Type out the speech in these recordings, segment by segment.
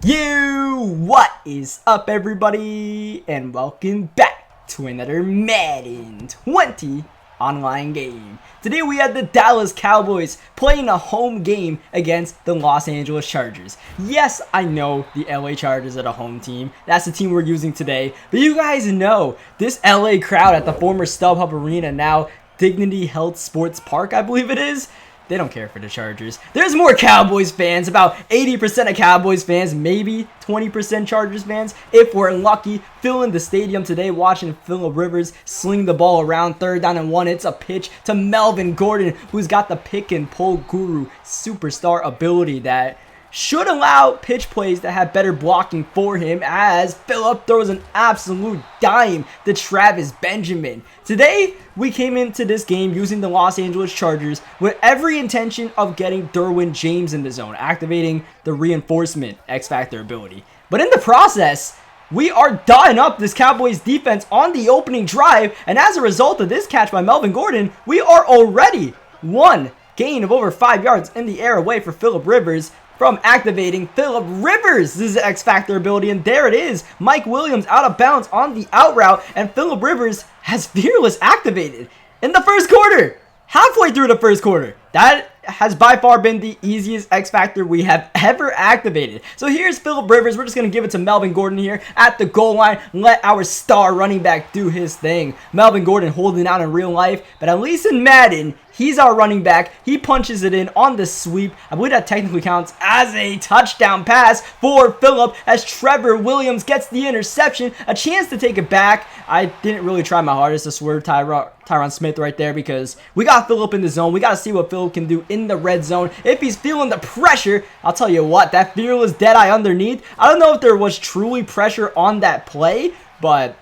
What is up, everybody, and welcome back to another Madden 20 online game. Today we have the Dallas Cowboys playing a home game against the Los Angeles Chargers. Yes, I know the LA Chargers are the home team. That's the team we're using today. But you guys know this LA crowd at the former StubHub Arena, now Dignity Health Sports Park, I believe it is. They don't care for the Chargers. There's more Cowboys fans, about 80% of Cowboys fans, maybe 20% Chargers fans, if we're lucky, filling the stadium today watching Phillip Rivers sling the ball around 3rd down and 1. It's a pitch to Melvin Gordon, who's got the pick and pull guru superstar ability that should allow pitch plays that have better blocking for him, as Phillip throws an absolute dime to Travis Benjamin. Today, we came into this game using the Los Angeles Chargers with every intention of getting Derwin James in the zone, activating the reinforcement X-Factor ability. But in the process, we are dotting up this Cowboys defense on the opening drive, and as a result of this catch by Melvin Gordon, we are already one gain of over 5 yards in the air away for Phillip Rivers from activating Phillip Rivers' X-Factor ability, and there it is. Mike Williams out of bounds on the out route, and Phillip Rivers has Fearless activated in the first quarter. Halfway through the first quarter. That has by far been the easiest X-Factor we have ever activated. So here's Phillip Rivers. We're just going to give it to Melvin Gordon here at the goal line. Let our star running back do his thing. Melvin Gordon holding out in real life, but at least in Madden, he's our running back. He punches it in on the sweep. I believe that technically counts as a touchdown pass for Phillip, as Trevor Williams gets the interception. A chance to take it back. I didn't really try my hardest to swerve Tyron Smith right there, because we got Phillip in the zone. We got to see what Phillip can do in the red zone. If he's feeling the pressure, I'll tell you what, that Fearless Deadeye underneath, I don't know if there was truly pressure on that play, but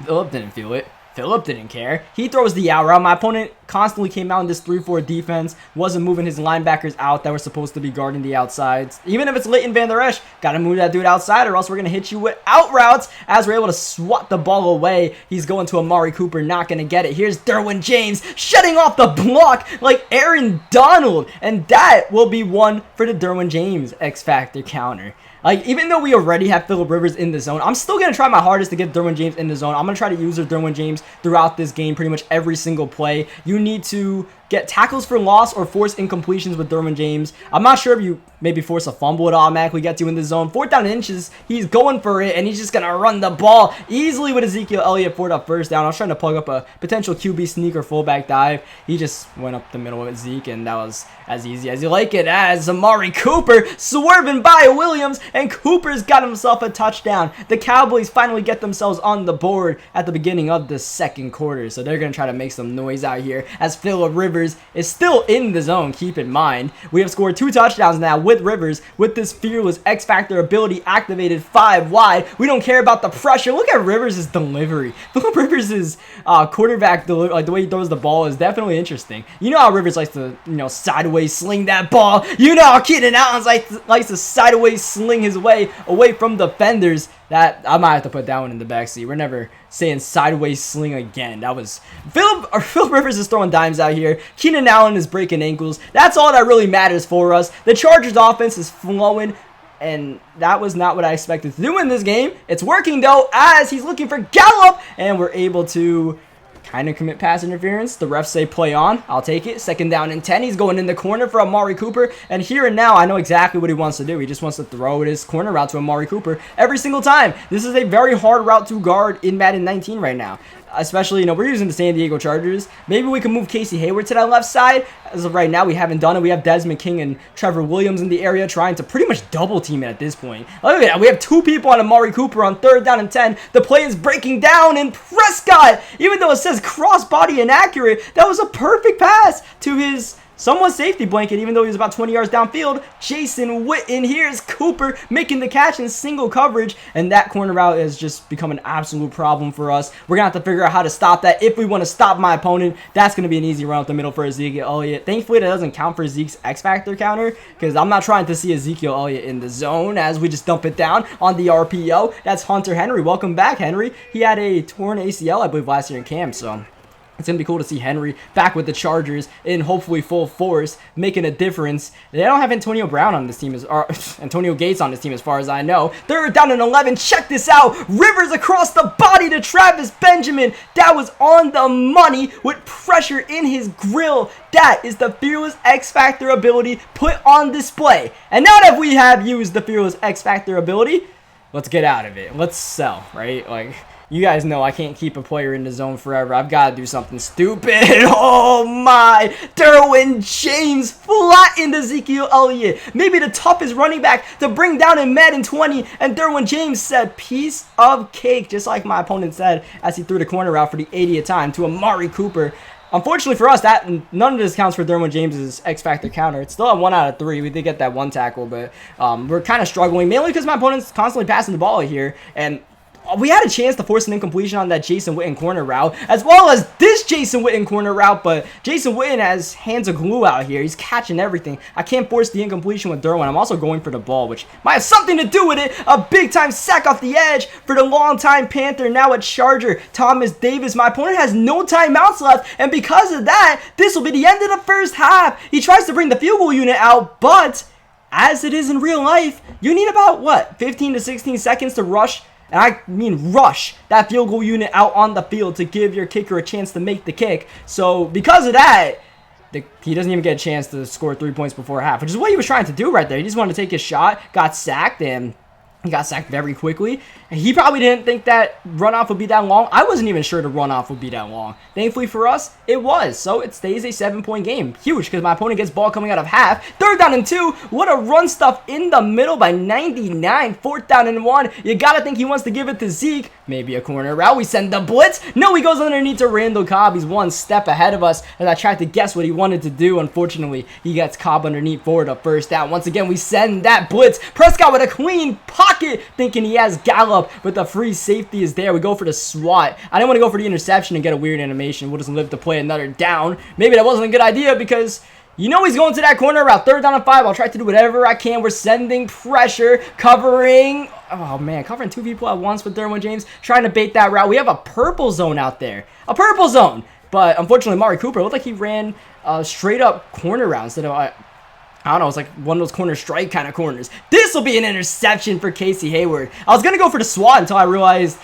Phillip didn't feel it. Phillip didn't care. He throws the out route. My opponent constantly came out in this 3-4 defense, wasn't moving his linebackers out that were supposed to be guarding the outsides. Even if it's Leighton Van Der Esch, gotta move that dude outside, or else we're gonna hit you with out routes, as we're able to swat the ball away. He's going to Amari Cooper, not gonna get it. Here's Derwin James shutting off the block like Aaron Donald, and that will be one for the Derwin James X-Factor counter. Like, even though we already have Phillip Rivers in the zone, I'm still going to try my hardest to get Derwin James in the zone. I'm going to try to use Derwin James throughout this game, pretty much every single play. You need to get tackles for loss or force incompletions with Derwin James. I'm not sure if you maybe force a fumble, it automatically gets you in the zone. 4th down and inches, he's going for it, and he's just going to run the ball easily with Ezekiel Elliott for the first down. I was trying to plug up a potential QB sneak or fullback dive. He just went up the middle with Zeke, and that was as easy as you like it, as Amari Cooper swerving by Williams, and Cooper's got himself a touchdown. The Cowboys finally get themselves on the board at the beginning of the second quarter, so they're going to try to make some noise out here, as Phillip Rivers is still in the zone. Keep in mind, we have scored 2 touchdowns now with Rivers, with this Fearless X-Factor ability activated 5 wide. We don't care about the pressure. Look at Rivers' delivery. Phillip Rivers' quarterback delivery, like the way he throws the ball, is definitely interesting. You know how Rivers likes to, sideways sling that ball. You know how Keenan Allen likes to sideways sling his way away from defenders. That I might have to put that one in the backseat. We're never saying sideways sling again. That was Phillip Rivers is throwing dimes out here. Keenan Allen is breaking ankles. That's all that really matters for us. The Chargers offense is flowing, and that was not what I expected to do in this game. It's working though, as he's looking for Gallup, and we're able to kind of commit pass interference. The refs say play on. I'll take it. 2nd down and 10. He's going in the corner for Amari Cooper. And here and now, I know exactly what he wants to do. He just wants to throw his corner route to Amari Cooper every single time. This is a very hard route to guard in Madden 19 right now. Especially, we're using the San Diego Chargers. Maybe we can move Casey Hayward to that left side. As of right now, we haven't done it. We have Desmond King and Trevor Williams in the area trying to pretty much double team it at this point. Look at that. We have 2 people on Amari Cooper on 3rd down and 10. The play is breaking down, and Prescott, even though it says crossbody inaccurate, that was a perfect pass to his somewhat safety blanket, even though he was about 20 yards downfield. Jason Witten, here's Cooper making the catch in single coverage, and that corner route has just become an absolute problem for us. We're going to have to figure out how to stop that. If we want to stop my opponent, that's going to be an easy run up the middle for Ezekiel Elliott. Thankfully, that doesn't count for Zeke's X-Factor counter, because I'm not trying to see Ezekiel Elliott in the zone, as we just dump it down on the RPO. That's Hunter Henry. Welcome back, Henry. He had a torn ACL, I believe, last year in camp, so It's going to be cool to see Henry back with the Chargers in hopefully full force, making a difference. They don't have Antonio Brown on this team, or Antonio Gates on this team as far as I know. 3rd down and 11. Check this out. Rivers across the body to Travis Benjamin. That was on the money with pressure in his grill. That is the Fearless X Factor ability put on display. And now that we have used the Fearless X Factor ability, let's get out of it. Let's sell, right? Like, you guys know I can't keep a player in the zone forever. I've got to do something stupid. Oh my. Derwin James flattened Ezekiel Elliott. Maybe the toughest running back to bring down in Madden 20. And Derwin James said, piece of cake. Just like my opponent said as he threw the corner out for the 80th time to Amari Cooper. Unfortunately for us, none of this counts for Derwin James's X Factor counter. It's still a 1 out of 3. We did get that 1 tackle, but we're kind of struggling. Mainly because my opponent's constantly passing the ball here. And we had a chance to force an incompletion on that Jason Witten corner route, as well as this Jason Witten corner route, but Jason Witten has hands of glue out here. He's catching everything. I can't force the incompletion with Derwin. I'm also going for the ball, which might have something to do with it. A big-time sack off the edge for the long-time Panther, now a Charger, Thomas Davis. My opponent has no timeouts left, and because of that, this will be the end of the first half. He tries to bring the field goal unit out, but as it is in real life, you need about, what, 15 to 16 seconds to rush. And I mean rush that field goal unit out on the field to give your kicker a chance to make the kick. So because of that, he doesn't even get a chance to score 3 points before half, which is what he was trying to do right there. He just wanted to take his shot, got sacked, and he got sacked very quickly. And he probably didn't think that runoff would be that long. I wasn't even sure the runoff would be that long. Thankfully for us, it was. So it stays a 7-point game. Huge, because my opponent gets ball coming out of half. 3rd down and 2. What a run stuff in the middle by 99. 4th down and 1. You got to think he wants to give it to Zeke. Maybe a corner route. We send the blitz. No, he goes underneath to Randall Cobb. He's 1 step ahead of us as I tried to guess what he wanted to do. Unfortunately, he gets Cobb underneath for the 1st down. Once again, we send that blitz. Prescott with a clean pocket, thinking he has Gallup, but the free safety is there. We go for the swat. I didn't want to go for the interception and get a weird animation. We'll just live to play another down. Maybe that wasn't a good idea because you know he's going to that corner route. 3rd down and 5. I'll try to do whatever I can. We're sending pressure, covering. Oh, man. Covering 2 people at once with Derwin James. Trying to bait that route. We have a purple zone out there. A purple zone. But unfortunately, Amari Cooper looked like he ran straight up corner route instead of I don't know, it's like one of those corner strike kind of corners. This will be an interception for Casey Hayward. I was going to go for the swat until I realized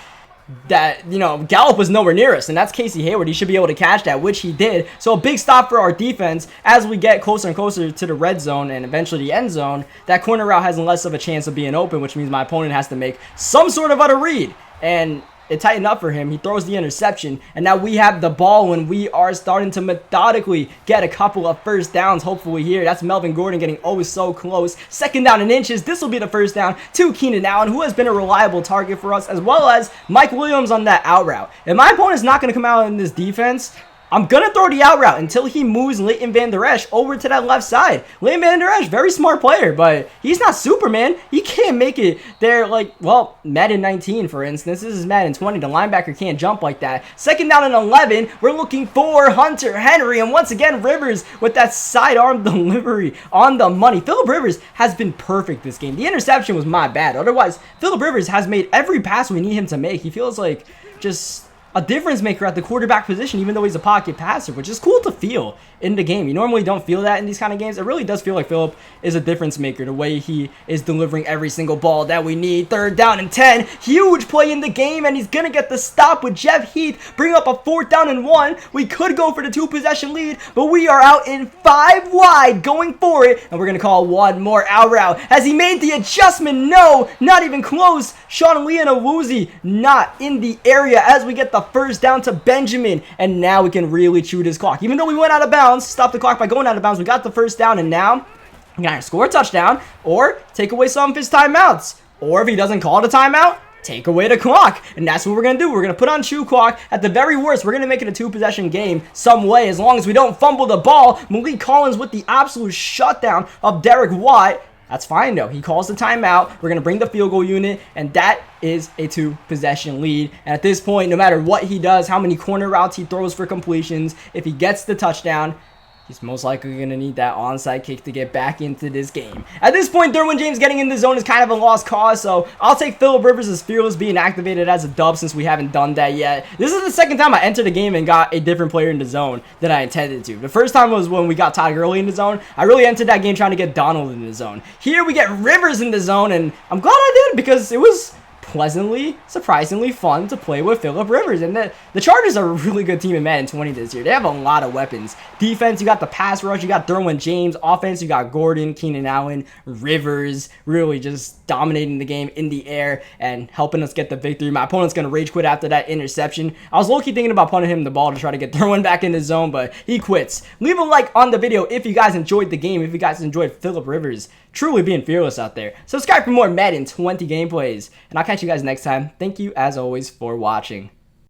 that, you know, Gallup was nowhere near us, and that's Casey Hayward. He should be able to catch that, which he did. So a big stop for our defense as we get closer and closer to the red zone and eventually the end zone. That corner route has less of a chance of being open, which means my opponent has to make some sort of other read. And it tightened up for him. He throws the interception, and now we have the ball and we are starting to methodically get a couple of 1st downs hopefully here. That's Melvin Gordon getting oh so close. 2nd down and inches. This will be the 1st down to Keenan Allen, who has been a reliable target for us, as well as Mike Williams on that out route. If my opponent's not going to come out in this defense, I'm going to throw the out route until he moves Leighton Van Der Esch over to that left side. Leighton Van Der Esch, very smart player, but he's not Superman. He can't make it there like, well, Madden 19, for instance. This is Madden 20. The linebacker can't jump like that. 2nd down and 11. We're looking for Hunter Henry, and once again, Rivers with that sidearm delivery on the money. Phillip Rivers has been perfect this game. The interception was my bad. Otherwise, Phillip Rivers has made every pass we need him to make. He feels like just a difference maker at the quarterback position, even though he's a pocket passer, which is cool to feel in the game. You normally don't feel that in these kind of games. It really does feel like Phillip is a difference maker, the way he is delivering every single ball that we need. 3rd down and 10. Huge play in the game, and he's going to get the stop with Jeff Heath. Bring up a 4th down and 1. We could go for the 2-possession lead, but we are out in 5 wide going for it, and we're going to call one more out route. Has he made the adjustment? No, not even close. Sean Leonowuzi not in the area as we get the 1st down to Benjamin, and now we can really chew this clock. Even though we went out of bounds, stop the clock by going out of bounds, we got the 1st down, and now we're going to score a touchdown or take away some of his timeouts. Or if he doesn't call the timeout, take away the clock. And that's what we're going to do. We're going to put on chew clock. At the very worst, we're going to make it a 2-possession game some way, as long as we don't fumble the ball. Malik Collins with the absolute shutdown of Derek Watt. That's fine, though. He calls the timeout. We're going to bring the field goal unit, and that is a 2-possession lead. And at this point, no matter what he does, how many corner routes he throws for completions, if he gets the touchdown, He's most likely going to need that onside kick to get back into this game. At this point, Derwin James getting in the zone is kind of a lost cause, so I'll take Phillip Rivers as Fearless being activated as a dub since we haven't done that yet. This is the second time I entered the game and got a different player in the zone than I intended to. The first time was when we got Todd Gurley in the zone. I really entered that game trying to get Donald in the zone. Here we get Rivers in the zone, and I'm glad I did because it was pleasantly, surprisingly fun to play with Phillip Rivers. And the Chargers are a really good team in Madden 20 this year. They have a lot of weapons. Defense, you got the pass rush, you got Derwin James. Offense, you got Gordon, Keenan Allen, Rivers, really just dominating the game in the air and helping us get the victory. My opponent's going to rage quit after that interception. I was low-key thinking about punting him the ball to try to get Derwin back in the zone, but he quits. Leave a like on the video if you guys enjoyed the game, if you guys enjoyed Phillip Rivers truly being fearless out there. Subscribe for more Madden 20 gameplays, and I'll catch you guys next time. Thank you, as always, for watching.